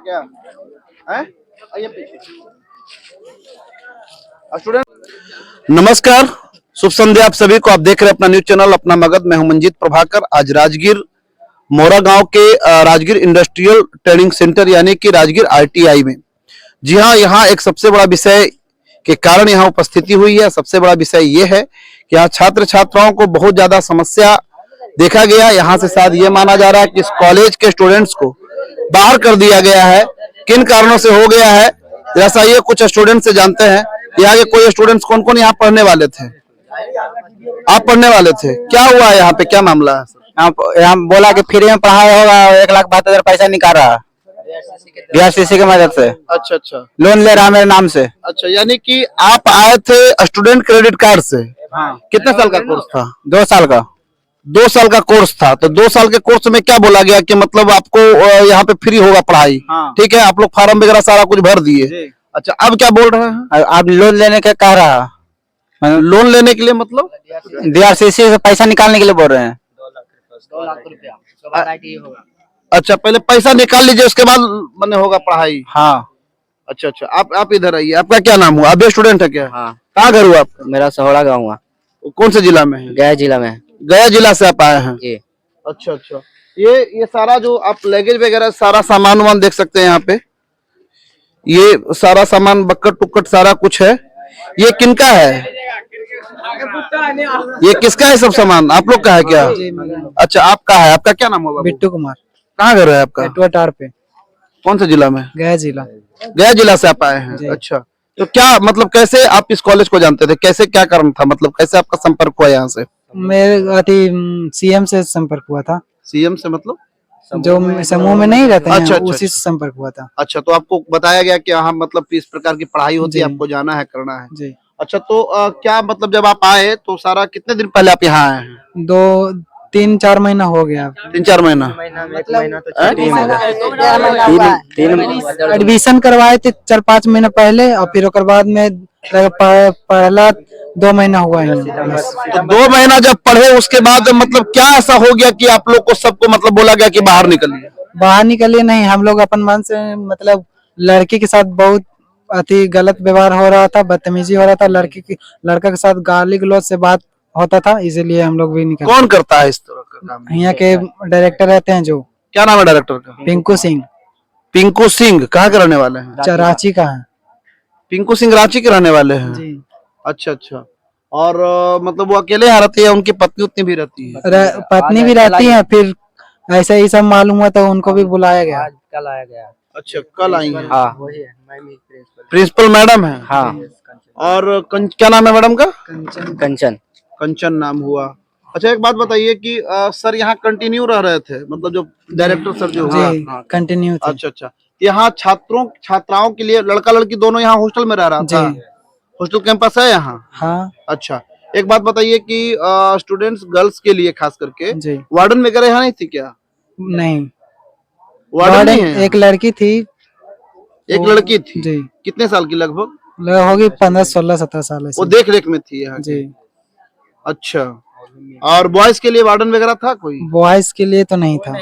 क्या है? आइए पीछे। स्टूडेंट नमस्कार, शुभ संध्या आप सभी को। आप देख रहे हैं अपना न्यूज चैनल अपना मगध। मैं हूं मंजीत प्रभाकर। आज राजगीर मोरा गांव के राजगीर इंडस्ट्रियल ट्रेनिंग सेंटर यानी कि राजगीर आईटीआई में, जी हां, यहाँ एक सबसे बड़ा विषय के कारण यहाँ उपस्थिति हुई है। सबसे बड़ा विषय ये है कि यहाँ छात्र छात्राओं को बहुत ज्यादा समस्या देखा गया। यहाँ से शायद ये माना जा रहा है कि इस कॉलेज के स्टूडेंट्स को बाहर कर दिया गया है। किन कारणों से हो गया है, जैसा ये कुछ स्टूडेंट से जानते हैं। यहाँ के कोई स्टूडेंट्स कौन कौन यहाँ पढ़ने वाले थे? आप पढ़ने वाले थे? क्या हुआ है यहाँ पे, क्या मामला है? यहाँ बोला कि फ्री में पढ़ाई होगा, 1,72,000 पैसा निकाल रहा बीआरसीसी की मदद से। अच्छा अच्छा, लोन ले रहा मेरे नाम से। अच्छा, यानी कि आप आए थे स्टूडेंट क्रेडिट कार्ड से। हाँ। कितने साल का कोर्स था? 2 साल का। 2 साल का कोर्स था। तो 2 साल के कोर्स में क्या बोला गया कि मतलब आपको यहाँ पे फ्री होगा पढ़ाई? हाँ। ठीक है, आप लोग फार्म वगैरह सारा कुछ भर दिए। अच्छा, अब क्या बोल रहे हैं? आप लोन लेने के कह रहा, लोन लेने के लिए मतलब बीआरसीसी से पैसा निकालने के लिए बोल रहे हैं। 2 लाख रुपया। अच्छा, पहले पैसा निकाल लीजिए, उसके बाद मैंने होगा पढ़ाई। हाँ। अच्छा अच्छा, आप इधर आइए। आपका क्या नाम हुआ? आप भी स्टूडेंट है क्या? हाँ। कहाँ घर हुआ आपका? मेरा सहोड़ा गाँव हुआ। कौन से जिला में है? गया जिला में। गया जिला से आप आए हैं? जी। अच्छा अच्छा, ये सारा जो आप लगेज वगैरह सारा सामान वामान देख सकते हैं यहाँ पे। ये सारा सामान बक्कट टुक्कट सारा कुछ है। ये किनका है? ये किसका है सब सामान? आप लोग का है क्या? अच्छा, आपका है। आपका क्या नाम होगा? बिट्टू कुमार। कहाँ घर है आपका? टार पे। कौन से जिला में? गया जिला। गया जिला से आप आए हैं? अच्छा, तो क्या मतलब कैसे आप इस कॉलेज को जानते थे? कैसे, क्या कारण था, मतलब कैसे आपका संपर्क हुआ यहाँ से? मेरे सीएम से संपर्क हुआ था। सीएम से मतलब जो समूह में नहीं रहते हैं, अच्छा, अच्छा, उसी से संपर्क हुआ था। अच्छा, तो आपको बताया गया कि हाँ मतलब इस प्रकार की पढ़ाई होती है, आपको जाना है, करना है जी। अच्छा, तो क्या मतलब जब आप आए तो सारा कितने दिन पहले आप यहाँ आए हैं? 2-3-4 महीना हो गया। 3-4 महीना। एडमिशन करवाए थे 4-5 महीना पहले, और फिर ओकर बाद में पहला 2 महीना हुआ है। तो 2 महीना जब पढ़े उसके बाद मतलब क्या ऐसा हो गया कि आप लोग को सबको मतलब बोला गया कि बाहर निकलिए? बाहर निकलिए नहीं, हम लोग अपन मन से, मतलब लड़की के साथ बहुत अति गलत व्यवहार हो रहा था, बदतमीजी हो रहा था। लड़का के साथ गाली गलौज से बात होता था, इसीलिए हम लोग भी निकले। कौन करता है इस तरह का काम? यहाँ के डायरेक्टर रहते हैं जो। क्या नाम है डायरेक्टर का? पिंकू सिंह। पिंकू सिंह कहाँ के रहने वाले हैं? रांची का है। पिंकू सिंह रांची के रहने वाले हैं जी। अच्छा अच्छा, और मतलब वो अकेले यहाँ रहती है? उनकी पत्नी उतनी भी रहती है? पत्नी भी रहती है। फिर ऐसा ही सब मालूम हुआ तो उनको भी बुलाया गया। कल आया गया। अच्छा, कल आई है? हाँ। प्रिंसिपल मैडम है? हाँ। और क्या नाम है मैडम का? कंचन। कंचन नाम हुआ। अच्छा, एक बात बताइए कि सर यहाँ कंटिन्यू रह रहे थे, मतलब जो डायरेक्टर सर जो हुआ? कंटिन्यू। अच्छा अच्छा, यहाँ छात्राओं के लिए लड़का लड़की दोनों यहाँ हॉस्टल में रह रहा था? हॉस्टल कैंपस है यहाँ? हाँ। अच्छा, एक बात बताइए कि स्टूडेंट्स गर्ल्स के लिए खास करके वार्डन वगैरह यहाँ नहीं थी क्या? नहीं, वार्डन नहीं है? एक लड़की थी। एक लड़की थी जी। कितने साल की? लगभग होगी 15-16-17 साल। वो देख रेख में थी यहाँ जी। अच्छा, और बॉयज के लिए वार्डन वगैरह था कोई? बॉयज के लिए तो नहीं था।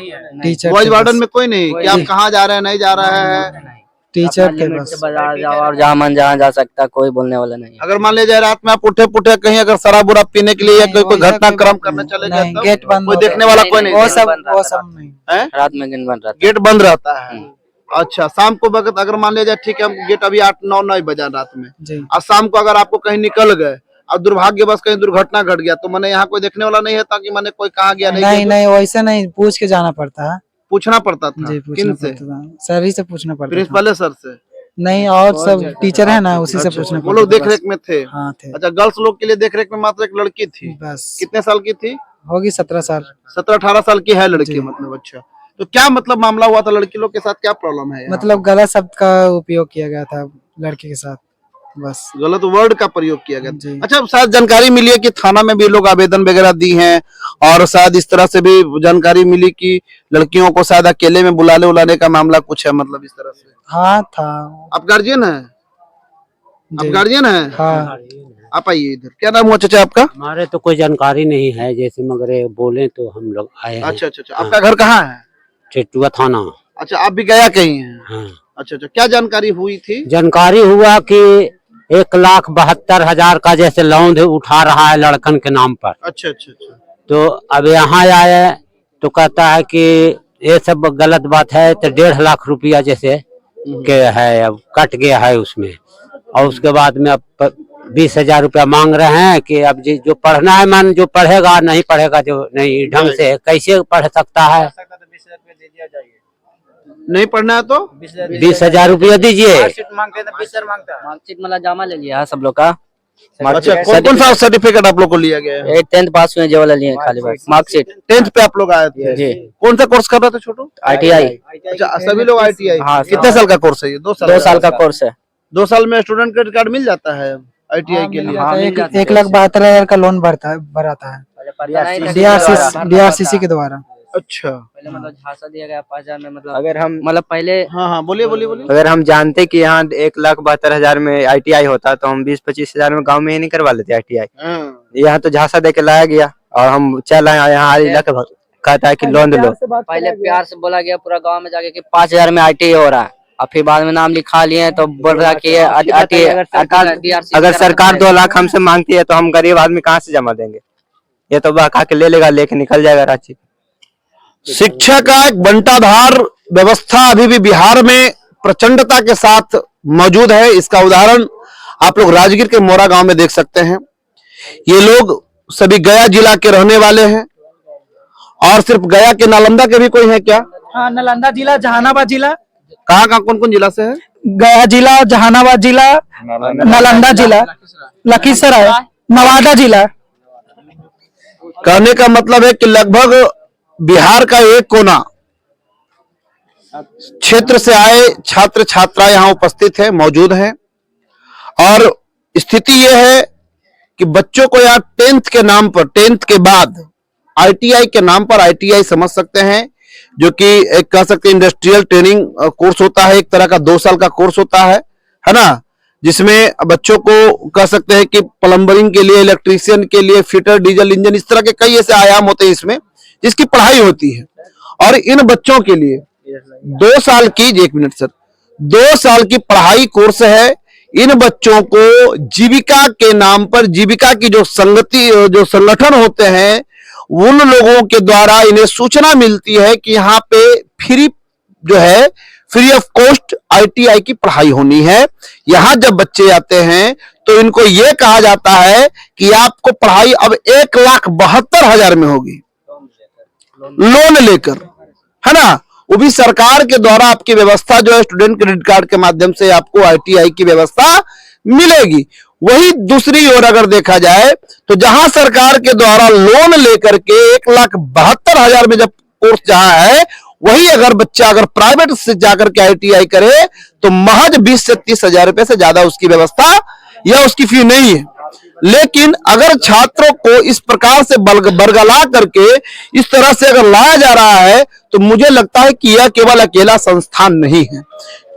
टीचर बॉयज वार्डन में कोई नहीं कि आप कहाँ जा रहे हैं, नहीं जा रहे हैं? टीचर थे बस। बाजार जाओ और जहाँ मन जहाँ जा सकता, कोई बोलने वाला नहीं। अगर मान लीजिए रात में आप उठे पुठे कहीं अगर शराब उराब पीने के लिए या कोई घटनाक्रम करने चले गए तो गेट बंद, कोई देखने वाला कोई नहीं? वो सब नहीं है? रात में गेट बंद रहता है। गेट बंद रहता है। अच्छा, शाम को वक्त अगर मान लीजिए ठीक है गेट अभी 8-9 बजा रात में, और शाम को अगर आपको कहीं निकल गए और दुर्भाग्यवश कहीं दुर्घटना घट गया तो मैंने यहाँ कोई देखने वाला नहीं है ताकि मैंने कोई कहाँ गया? नहीं, वैसे नहीं, पूछ के जाना पड़ता है। पूछना पड़ता था? जी, किन से? सर ही से पूछना पड़ता। प्रिंसिपल सर से नहीं, और सब टीचर है ना, उसी से पूछना पड़ता। वो लोग देख रेख में थे? हाँ थे। अच्छा, गर्ल्स लोग के लिए देख रेख में मात्र एक लड़की थी बस। कितने साल की थी? होगी 17 साल। 17-18 साल की है लड़की मतलब। अच्छा, तो क्या मतलब मामला हुआ था? लड़की लोग के साथ क्या प्रॉब्लम है? मतलब गलत शब्द का उपयोग किया गया था लड़के के साथ, बस गलत वर्ड का प्रयोग किया गया। जी। अच्छा, शायद जानकारी मिली है कि थाना में भी लोग आवेदन वगैरह दी हैं, और शायद इस तरह से भी जानकारी मिली कि लड़कियों को शायद अकेले में बुलाने का मामला कुछ है, मतलब इस तरह से। हाँ था। आप गार्जियन है? आप गार्जियन है? हाँ। आप आइए इधर। क्या नाम हुआ चाचा आपका? हमारे तो कोई जानकारी नहीं है, जैसे मगर बोले तो हम लोग आए हैं। अच्छा अच्छा अच्छा, आपका घर कहाँ है? चेटुआ थाना। अच्छा, आप भी गया कहीं हैं? हाँ। अच्छा अच्छा, क्या जानकारी हुई थी? जानकारी हुआ कि 1,72,000 का जैसे लोन उठा रहा है लड़कन के नाम पर। अच्छा अच्छा अच्छा। तो अब यहाँ आए तो कहता है कि ये सब गलत बात है, तो 1.5 लाख रुपया जैसे के है, अब कट गया है उसमें। और उसके बाद में अब 20,000 रुपया मांग रहे हैं कि अब जो पढ़ना है, मान जो पढ़ेगा, नहीं पढ़ेगा जो नहीं ढंग से कैसे पढ़ सकता है। नहीं पढ़ना है तो 20,000 रुपया दीजिए। मार्कशीट मतलब जमा ले लिया है सब लोग का। अच्छा, कौन कौन सा सर्टिफिकेट आप लोग को लिया गया है? 10th पास हुए जो वाला लिए खाली बस मार्कशीट। 10th पे आप लोग आए थे? जी। कौन सा कोर्स कर रहे थे छोटू? ITI। अच्छा, सभी लोग ITI? हाँ, कितने साल का कोर्स है ये? 2 साल? 2 साल का कोर्स है। 2 साल में स्टूडेंट क्रेडिट कार्ड मिल जाता है ITI के लिए? हाँ, मिल जाता है। 1,72,000 का लोन भराता है DRCC के द्वारा। अच्छा, पहले मतलब झांसा दिया गया 5,000 में, मतलब अगर हम मतलब पहले हाँ हाँ, बोलिए बोलिए बोलिए। अगर हम जानते कि यहाँ 1,72,000 में ITI होता तो हम 20-25,000 में गांव में ही नहीं करवा लेते ITI। हाँ। यहाँ तो झांसा दे के लाया गया और हम चल आए यहाँ इलाके कहता है कि लोन लो। पहले प्यार से बोला गया पूरा गांव में जाके कि 5,000 में ITI हो रहा है, और फिर बाद में नाम लिखा लिए तो बोल रहा कि अगर सरकार 2 लाख हमसे मांगती है तो हम गरीब आदमी कहाँ से जमा देंगे। ये तो बहका के ले लेगा, लेके निकल जाएगा रांची। शिक्षा का एक बंटाधार व्यवस्था अभी भी बिहार में प्रचंडता के साथ मौजूद है। इसका उदाहरण आप लोग राजगीर के मोरा गांव में देख सकते हैं। ये लोग सभी गया जिला के रहने वाले हैं, और सिर्फ गया के नालंदा के भी कोई है क्या? हाँ, नालंदा जिला, जहानाबाद जिला। कहाँ कहाँ कौन कौन जिला से है? गया जिला, जहानाबाद जिला, नालंदा जिला, लखीसराय, नवादा जिला। कहने का मतलब है कि लगभग बिहार का एक कोना क्षेत्र से आए छात्र छात्रा यहाँ उपस्थित है, मौजूद हैं। और स्थिति यह है कि बच्चों को यहाँ 10th के नाम पर, 10th के बाद ITI के नाम पर, ITI समझ सकते हैं जो कि एक कह सकते हैं इंडस्ट्रियल ट्रेनिंग कोर्स होता है, एक तरह का 2 साल का कोर्स होता है ना, जिसमें बच्चों को कह सकते हैं कि प्लम्बरिंग के लिए, इलेक्ट्रीशियन के लिए, फिटर, डीजल इंजन, इस तरह के कई ऐसे आयाम होते हैं इसमें, जिसकी पढ़ाई होती है। और इन बच्चों के लिए 2 साल की, 1 मिनट सर, 2 साल की पढ़ाई कोर्स है। इन बच्चों को जीविका के नाम पर, जीविका की जो संगठन होते हैं, उन लोगों के द्वारा इन्हें सूचना मिलती है कि यहाँ पे फ्री ऑफ कॉस्ट ITI की पढ़ाई होनी है। यहां जब बच्चे आते हैं तो इनको यह कहा जाता है कि आपको पढ़ाई अब 1,72,000 में होगी, लोन लेकर, है ना। वो भी सरकार के द्वारा आपकी व्यवस्था जो है, स्टूडेंट क्रेडिट कार्ड के माध्यम से आपको ITI की व्यवस्था मिलेगी। वही दूसरी ओर अगर देखा जाए तो जहां सरकार के द्वारा लोन लेकर के 1,72,000 में जब कोर्स जहां है, वही अगर बच्चा अगर प्राइवेट से जाकर के ITI करे तो महज 20 से 30,000 रुपए से ज्यादा उसकी व्यवस्था या उसकी फी नहीं है। लेकिन अगर छात्रों को इस प्रकार से बरगला करके इस तरह से अगर लाया जा रहा है तो मुझे लगता है कि यह केवल अकेला संस्थान नहीं है,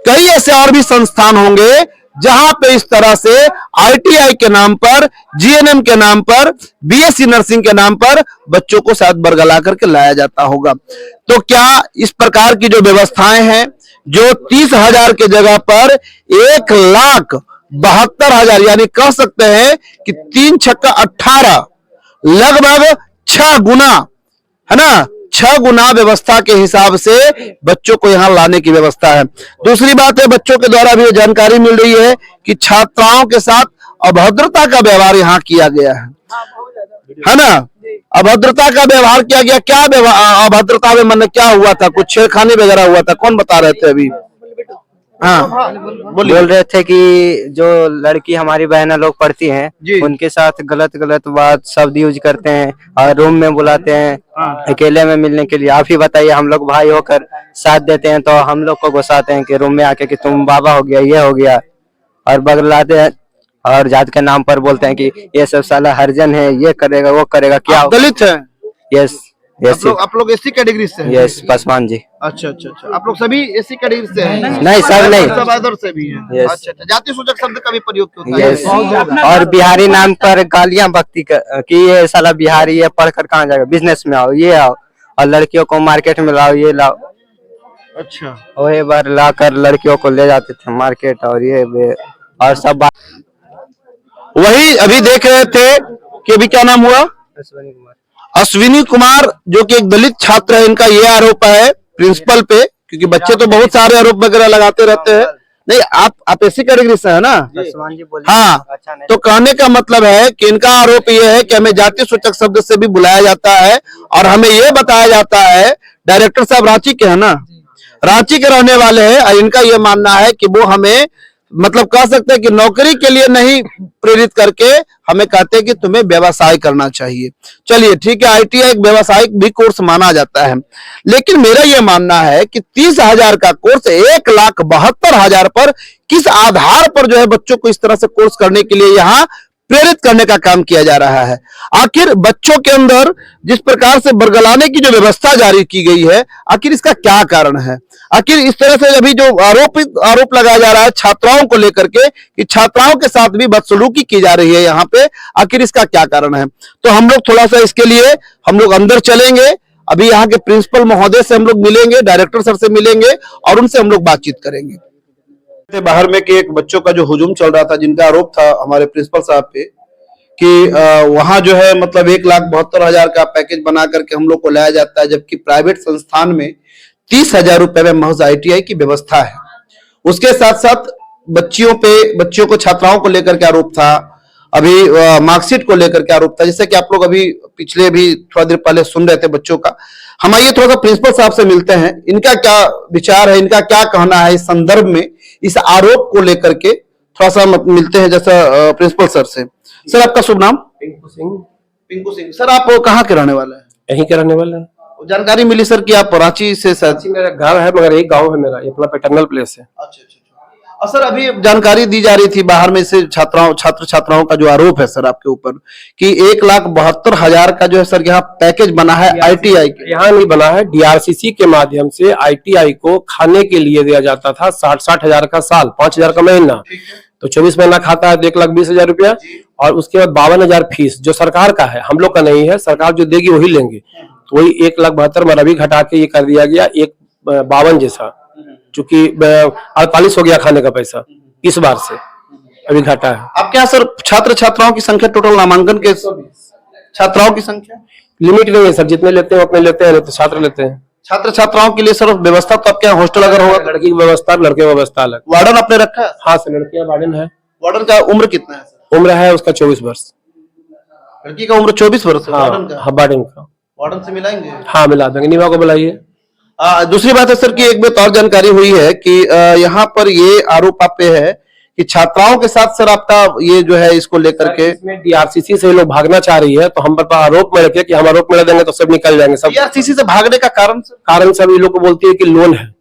कई ऐसे और भी संस्थान होंगे जहां पे इस तरह से ITI के नाम पर, GNM के नाम पर, BSc नर्सिंग के नाम पर बच्चोों को शायद बरगला करके लाया जाता होगा। तो क्या इस प्रकार की जो व्यवस्थाएं हैं, जो 30,000 के जगह पर 1,72,000, यानी कह सकते हैं कि 3 छक्का 18, लगभग 6 गुना, है ना, 6 गुना व्यवस्था के हिसाब से बच्चों को यहां लाने की व्यवस्था है। दूसरी बात है, बच्चों के द्वारा भी जानकारी मिल रही है कि छात्राओं के साथ अभद्रता का व्यवहार यहां किया गया है ना। अभद्रता का व्यवहार किया गया। क्या अभद्रता में मन क्या हुआ था? कुछ छेड़खानी वगैरह हुआ था? कौन बता रहे थे अभी? हाँ, बोल रहे थे कि जो लड़की हमारी बहना लोग पढ़ती हैं उनके साथ गलत बात शब्द यूज करते हैं और रूम में बुलाते हैं अकेले में मिलने के लिए। आप ही बताइए, हम लोग भाई होकर साथ देते हैं तो हम लोग को गुस्साते हैं कि रूम में आके कि तुम बाबा हो गया, ये हो गया, और बगलाते हैं और जात के नाम पर बोलते हैं कि ये सब साला हरिजन है, ये करेगा वो करेगा। क्या दलित है? यस यस, आप लोग SC कैटेगरी से हैं? यस, पासवान जी। अच्छा अच्छा अच्छा, आप लोग सभी SC कैटेगरी से हैं? नहीं सब नहीं, सब अदर से भी हैं। Yes. अच्छा अच्छा, जाति सूचक शब्द का भी प्रयोग होता है? यस, और बिहारी नाम पर गालियां बकती कि ये साला बिहारी है, पढ़कर कहाँ जाएगा, बिजनेस में आओ, ये आओ, और लड़कियों को मार्केट में लाओ, ये लाओ। अच्छा, वही बार लाकर लड़कियों को ले जाते थे मार्केट और और सब वही अभी देख रहे थे कि अभी क्या नाम हुआ, अश्विनी कुमार, जो कि एक दलित छात्र है। इनका ये आरोप है प्रिंसिपल पे, क्योंकि बच्चे तो बहुत सारे आरोप वगैरह लगाते रहते हैं। नहीं, आप ऐसी कैटेगरी से है ना? हाँ, तो कहने का मतलब है कि इनका आरोप ये है कि हमें जाति सूचक शब्द से भी बुलाया जाता है और हमें ये बताया जाता है, डायरेक्टर साहब रांची के है ना, रांची के रहने वाले हैं, और इनका ये मानना है कि वो हमें मतलब कह सकते हैं कि नौकरी के लिए नहीं प्रेरित करके हमें कहते हैं कि तुम्हें व्यवसाय करना चाहिए। चलिए ठीक है, ITI एक व्यवसायिक भी कोर्स माना जाता है, लेकिन मेरा यह मानना है कि 30,000 का कोर्स 1,72,000 पर किस आधार पर जो है बच्चों को इस तरह से कोर्स करने के लिए यहाँ प्रेरित करने का काम किया जा रहा है। आखिर बच्चों के अंदर जिस प्रकार से बरगलाने की जो व्यवस्था जारी की गई है, आखिर इसका क्या कारण है? आखिर इस तरह से अभी जो आरोप लगाया जा रहा है छात्राओं को लेकर के कि छात्राओं के साथ भी बदसलूकी की जा रही है यहाँ पे, आखिर इसका क्या कारण है? तो हम लोग थोड़ा सा इसके लिए हम लोग अंदर चलेंगे। अभी यहाँ के प्रिंसिपल महोदय से हम लोग मिलेंगे, डायरेक्टर सर से मिलेंगे और उनसे हम लोग बातचीत करेंगे। बाहर में कि एक बच्चों का जो हुजूम चल रहा था, जिनका आरोप था हमारे प्रिंसिपल साहब पे कि वहां जो है मतलब 1,72,000 का पैकेज बना करके हम लोग को लाया जाता है, जबकि प्राइवेट संस्थान में 30,000 रुपए में महज ITI की व्यवस्था है। उसके साथ साथ बच्चियों को छात्राओं को लेकर के आरोप था, अभी मार्कशीट को लेकर के आरोप था, जैसे कि आप लोग अभी पिछले भी थोड़ा देर पहले सुन रहे थे बच्चों का। हम आइए थोड़ा सा प्रिंसिपल साहब से मिलते हैं, इनका क्या विचार है, इनका क्या कहना है इस संदर्भ में, इस आरोप को लेकर के थोड़ा सा मिलते हैं। जैसा प्रिंसिपल सर से, सर आपका शुभ नाम? पिंकू सिंह। पिंकू सिंह। सर आप कहाँ के रहने वाले हैं? यहीं के रहने वाले हैं। जानकारी मिली सर कि आप रांची से रांची मेरा घर है, मगर एक गांव है मेरा, ये अपना पैटर्नल प्लेस है। अच्छा। और सर अभी जानकारी दी जा रही थी बाहर में से छात्र छात्राओं का जो आरोप है सर आपके ऊपर कि 1,72,000 का जो है सर यहाँ पैकेज बना है ITI के। यहाँ नहीं बना है, DRCC के माध्यम से ITI को खाने के लिए दिया जाता था 60,000 का साल, 5,000 का महीना, तो 24 महीना खाता है तो 1,20,000 रुपया, और उसके बाद 52,000 फीस जो सरकार का है, हम लोग का नहीं है, सरकार जो देगी वही लेंगे। तो वही 1,72,000 में अभी घटा के ये कर दिया गया 1,52 जैसा, चूंकि 48 हो गया खाने का पैसा इस बार से अभी घटा है। अब क्या सर छात्र छात्राओं की संख्या टोटल नामांकन के छात्राओं की संख्या लिमिट नहीं है सर, जितने लेते हैं उतने लेते हैं, नहीं तो छात्र लेते हैं। छात्र छात्राओं के लिए सर व्यवस्था तो आपके यहाँ हॉस्टल अगर होगा, लड़की की व्यवस्था, लड़के की व्यवस्था अलग। वार्डन आपने रखा है? हाँ सर, लड़कियां वार्डन है। वार्डन का उम्र कितना है सर? उम्र है उसका 24 वर्ष। लड़की का उम्र 24 वर्ष? हाँ, वार्डन का। वार्डन से मिलाएंगे? हाँ मिला देंगे, नीवा को बुलाइए। दूसरी बात है सर कि एक बात और जानकारी हुई है कि यहाँ पर ये आरोप आप पे है कि छात्राओं के साथ सर आपका ये जो है इसको लेकर के इसमें DRCC से लोग भागना चाह रही है, तो हम पर आरोप में रखे कि हम आरोप में देंगे तो सब निकल जाएंगे। सब DRCC से भागने का कारण सर? कारण सब ये लोग को बोलती है कि लोन है,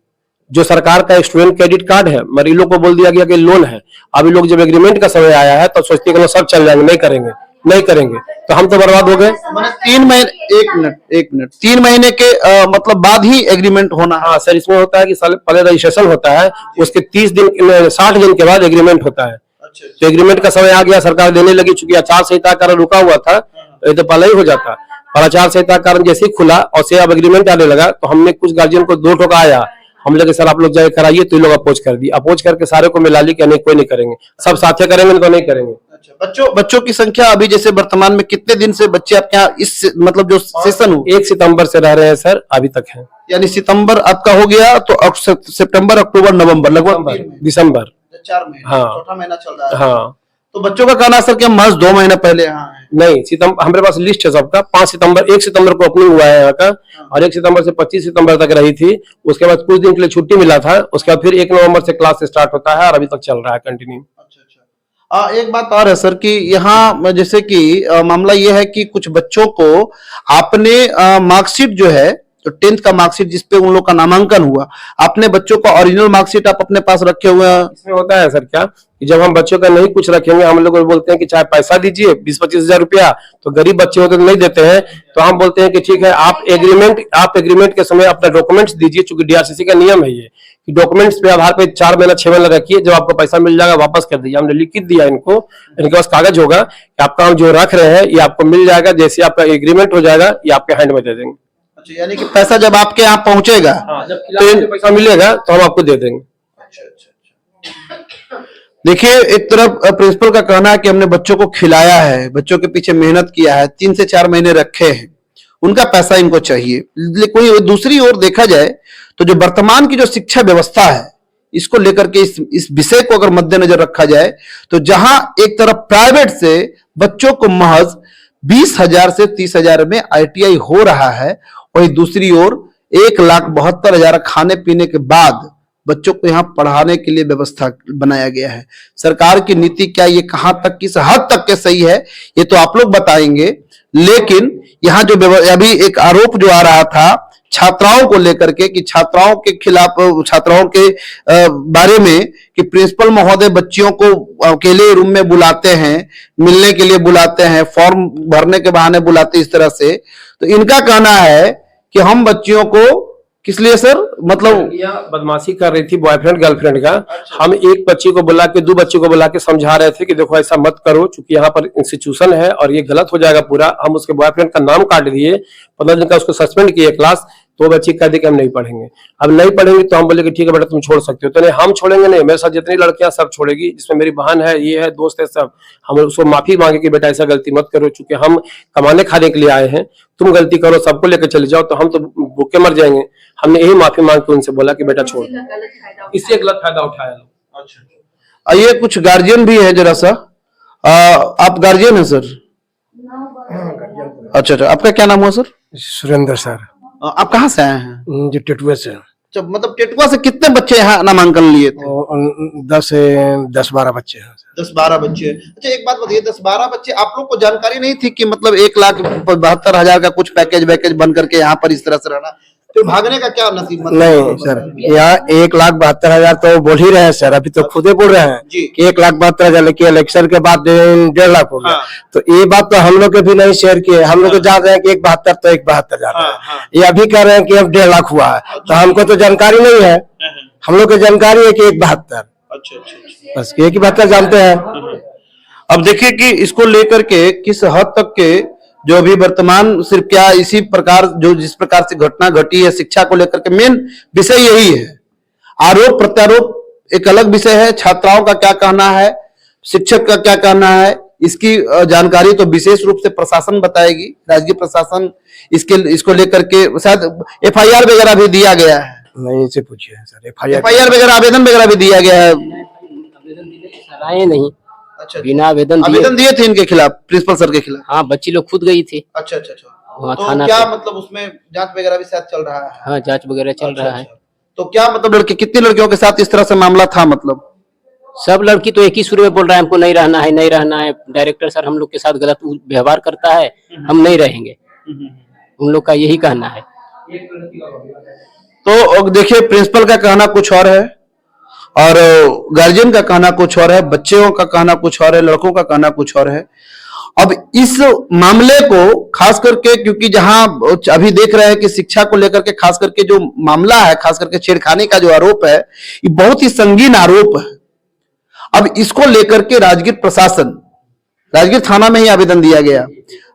जो सरकार का स्टूडेंट क्रेडिट कार्ड है, मगर ये लोग को बोल दिया गया कि लोन है। अब ये लोग जब एग्रीमेंट का समय आया है तो सोचते हैं कि सब चल जाएंगे, नहीं करेंगे तो हम तो बर्बाद हो गए। 3 महीने, एक मिनट 3 महीने के मतलब बाद ही एग्रीमेंट होना? हाँ सर, इसमें होता है कि पहले रजिस्ट्रेशन होता है, उसके 60 दिन के बाद एग्रीमेंट होता है। तो एग्रीमेंट का समय आ गया, सरकार देने लगी, चूंकि आचार संहिता कारण रुका हुआ था तो ये तो पहले ही हो जाता, और आचार संहिता कारण जैसे ही खुला और से अब एग्रीमेंट आने लगा, तो हमने कुछ गार्जियन को 2 ठोका आया, हम लोग सर आप लोग जाए कराइए, तो ये लोग अपोज कर दी, अपोज करके सारे को मिला ली कि नहीं कोई नहीं करेंगे, सब साथे करेंगे तो नहीं करेंगे। बच्चों की संख्या अभी जैसे वर्तमान में कितने दिन से बच्चे आपके यहाँ इस मतलब जो सेशन हो? 1 सितंबर से रह रहे हैं सर, अभी तक है। यानी सितंबर आपका हो गया तो सितंबर, अक्टूबर, नवंबर, लगभग दिसंबर, 4 महीने, हाँ, चौथा महीना चल रहा है। हाँ, तो बच्चों का कहना सर कि हम महज 2 महीने पहले यहाँ हैं। नहीं, सितंबर हमारे पास लिस्ट है सबका। 1 सितंबर को ओपनिंग हुआ है यहाँ का, और 1 सितंबर से 25 सितंबर तक रही थी। उसके बाद कुछ दिन के लिए छुट्टी मिला था, उसके बाद फिर 1 नवंबर से क्लास स्टार्ट होता है और अभी तक चल रहा है कंटिन्यू। एक बात और है सर कि यहाँ जैसे कि मामला ये है कि कुछ बच्चों को आपने मार्कशीट जो है, तो 10th का मार्कशीट जिसपे उन लोग का नामांकन हुआ, अपने बच्चों का ओरिजिनल मार्कशीट आप अपने पास रखे हुए हैं। इसमें होता है सर क्या कि जब हम बच्चों का नहीं कुछ रखेंगे, हम लोग बोलते हैं कि चाहे पैसा दीजिए 20-25 हजार रुपया, तो गरीब बच्चे होते तो नहीं देते हैं, तो हम बोलते हैं कि ठीक है आप एग्रीमेंट के समय अपना डॉक्यूमेंट्स दीजिए, चूंकि DRCC का नियम है ये कि डॉक्यूमेंट्स पे आधार पे 4 महीना 6 महीना रखिए, जब आपको पैसा मिल जाएगा वापस कर दीजिए। हमने लिखित दिया इनको, इनके पास कागज होगा कि आपका हम जो रख रहे हैं ये आपको मिल जाएगा, जैसे आपका एग्रीमेंट हो जाएगा ये आपके हैंड में दे देंगे। अच्छा, यानी कि पैसा जब आपके यहाँ पहुंचेगा जब खिलाने का पैसा मिलेगा तो हम आपको दे देंगे। देखिए, एक तरफ प्रिंसिपल का कहना है कि हमने बच्चों को खिलाया है, बच्चों के पीछे मेहनत किया है, 3 से 4 महीने रखे हैं, उनका पैसा इनको चाहिए। लेकिन दूसरी ओर देखा जाए तो जो वर्तमान की जो शिक्षा व्यवस्था है, इसको लेकर के इस विषय को अगर मद्देनजर रखा जाए तो जहां एक तरफ प्राइवेट से बच्चों को महज 20,000 से 30,000 में ITI हो रहा है, वही दूसरी ओर 1,72,000 खाने पीने के बाद बच्चों को यहाँ पढ़ाने के लिए व्यवस्था बनाया गया है। सरकार की नीति क्या, ये कहां तक, किस हद तक के सही है, ये तो आप लोग बताएंगे। लेकिन यहाँ जो अभी एक आरोप जो आ रहा था छात्राओं को लेकर के कि छात्राओं के खिलाफ, छात्राओं के बारे में कि प्रिंसिपल महोदय बच्चियों को अकेले रूम में बुलाते हैं, मिलने के लिए बुलाते हैं, फॉर्म भरने के बहाने बुलाते, इस तरह से। तो इनका कहना है कि हम बच्चियों को किस लिए सर, मतलब बदमाशी कर रही थी बॉयफ्रेंड गर्लफ्रेंड का। हम एक बच्ची को बुला के 2 बच्चों को बुला के समझा रहे थे कि देखो ऐसा मत करो, क्योंकि यहाँ पर इंस्टीट्यूशन है और ये गलत हो जाएगा पूरा। हम उसके बॉयफ्रेंड का नाम काट दिए, 15 दिन का उसको सस्पेंड किए क्लास। तो बच्ची कह दी कि हम नहीं पढ़ेंगे। अब नहीं पढ़ेंगे तो हम बोले कि ठीक है बेटा तुम छोड़ सकते हो। तो नहीं, हम छोड़ेंगे नहीं, मेरे साथ जितनी लड़कियां सब छोड़ेगी, जिसमें मेरी बहन है, ये है, दोस्त है, सब। हम उसको माफी मांगे कि बेटा ऐसा गलती मत करो, चूंकि हम कमाने खाने के लिए आए हैं, तुम गलती करो सबको लेकर चले जाओ तो हम तो भूखे मर जाएंगे। हमने यही माफी मांग के उनसे बोला कि बेटा छोड़, इससे गलत फायदा उठाया लोग। आइए, कुछ गार्जियन भी है, जरा सा आप गार्जियन है सर? अच्छा, आपका क्या नाम हुआ सर? सुरेंद्र सर। आप कहाँ से आए हैं? जो टेटुए से। मतलब टेटुआ से कितने बच्चे यहाँ नामांकन लिए थे? 10-12 बच्चे हैं। 10-12 बच्चे। अच्छा, एक बात बताइए, 10-12 बच्चे, आप लोग को जानकारी नहीं थी कि मतलब 1,72,000 का कुछ पैकेज बन करके यहाँ पर इस तरह से रहना, तो भागने का क्या नसीब? मतलब नहीं सर, यहाँ 1,72,000 तो बोल ही रहे हैं सर, अभी तो खुदे बोल रहे हैं कि 1,72,000, लेकिन इलेक्शन के बाद 1.5 लाख हो गया। तो ये बात तो हम लोग के भी नहीं शेयर किए। हम लोग तो जान रहे हैं कि 1,72 तो 1,72 जाता है, ये अभी कह रहे हैं कि अब 1.5 लाख हुआ है। तो हमको तो जानकारी नहीं है, हम लोग को जानकारी है कि 1,72। बस 1,72 जानते हैं। अब देखिए कि इसको लेकर के किस हद तक के जो अभी वर्तमान सिर्फ क्या इसी प्रकार जो जिस प्रकार से घटना घटी है शिक्षा को लेकर के, मेन विषय यही है। आरोप प्रत्यारोप एक अलग विषय है, छात्राओं का क्या कहना है, शिक्षक का क्या कहना है, इसकी जानकारी तो विशेष रूप से प्रशासन बताएगी, राजकीय प्रशासन। इसको लेकर के शायद FIR वगैरह भी दिया गया है। नहीं, इसे पूछिए सर, FIR वगैरह, आवेदन वगैरह भी दिया गया है। नहीं, अच्छा, बिना आवेदन दिए थे इनके खिलाफ, प्रिंसिपल सर के खिलाफ? हाँ, बच्ची लोग खुद गई थी। अच्छा। वहाँ तो थाना क्या मतलब उसमें जांच वगैरह भी शायद चल रहा है? हाँ, जांच वगैरह चल रहा है। तो क्या मतलब कितनी लड़कियों के साथ इस तरह से मामला था? मतलब सब लड़की तो एक ही सुर में बोल रहा है, हमको नहीं रहना है, नहीं रहना है। डायरेक्टर सर हम लोग के साथ गलत व्यवहार करता है, हम नहीं रहेंगे, उन लोग का यही कहना है। तो देखिए, प्रिंसिपल का कहना कुछ और है और गार्जियन का कहना कुछ और है, बच्चों का कहना कुछ और है, लड़कों का कहना कुछ और है। अब इस मामले को खास करके, क्योंकि जहां अभी देख रहे हैं कि शिक्षा को लेकर के खास करके जो मामला है, खास करके छेड़खानी का जो आरोप है, ये बहुत ही संगीन आरोप है। अब इसको लेकर के राजगीर थाना में ही आवेदन दिया गया।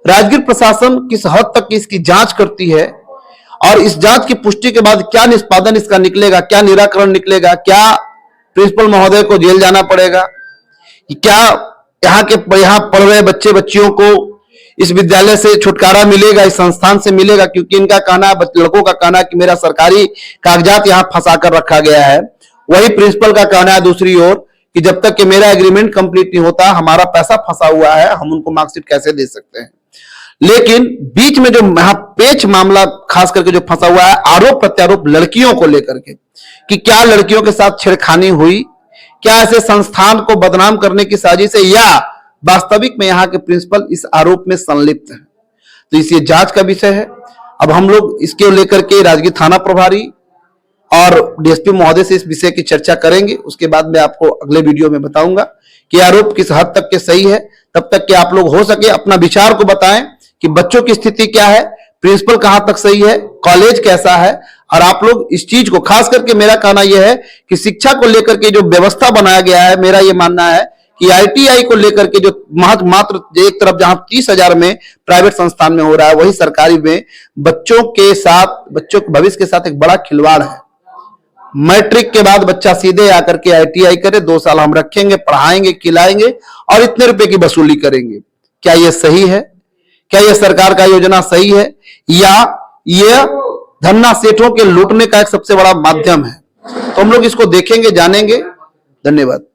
राजगीर प्रशासन किस हद तक इसकी जांच करती है और इस जांच की पुष्टि के बाद क्या निष्पादन इसका निकलेगा, क्या निराकरण निकलेगा, क्या प्रिंसिपल महोदय को जेल जाना पड़ेगा, क्या यहाँ पढ़ रहे बच्चे बच्चियों को इस विद्यालय से छुटकारा मिलेगा, इस संस्थान से मिलेगा? क्योंकि इनका कहना, लड़कों का कहना कि मेरा सरकारी कागजात यहाँ फंसा कर रखा गया है। वही प्रिंसिपल का कहना है दूसरी ओर कि जब तक कि मेरा एग्रीमेंट कंप्लीट नहीं होता, हमारा पैसा फंसा हुआ है, हम उनको मार्कशीट कैसे दे सकते हैं? लेकिन बीच में जो पेच मामला खास करके जो फंसा हुआ है, आरोप प्रत्यारोप लड़कियों को लेकर के कि क्या लड़कियों के साथ छेड़खानी हुई, क्या ऐसे संस्थान को बदनाम करने की साजिश है, या वास्तविक में यहाँ के प्रिंसिपल इस आरोप में संलिप्त है? तो इसे जांच का विषय है। अब हम लोग इसके लेकर के राजगीर थाना प्रभारी और DSP महोदय से इस विषय की चर्चा करेंगे। उसके बाद मैं आपको अगले वीडियो में बताऊंगा कि आरोप किस हद तक के सही है। तब तक कि आप लोग हो सके अपना विचार को बताएं कि बच्चों की स्थिति क्या है, प्रिंसिपल कहां तक सही है, कॉलेज कैसा है, और आप लोग इस चीज को, खास करके मेरा कहना यह है कि शिक्षा को लेकर के जो व्यवस्था बनाया गया है, मेरा यह मानना है कि आईटीआई को लेकर के जो मात्र एक तरफ जहां 30,000 में प्राइवेट संस्थान में हो रहा है, वही सरकारी में बच्चों के भविष्य के साथ एक बड़ा खिलवाड़ है। मैट्रिक के बाद बच्चा सीधे आकर के आईटीआई करे, 2 साल हम रखेंगे, पढ़ाएंगे, खिलाएंगे और इतने रुपए की वसूली करेंगे। क्या यह सही है? क्या यह सरकार का योजना सही है, या यह धन्ना सेठों के लूटने का एक सबसे बड़ा माध्यम है? तो हम लोग इसको देखेंगे, जानेंगे। धन्यवाद।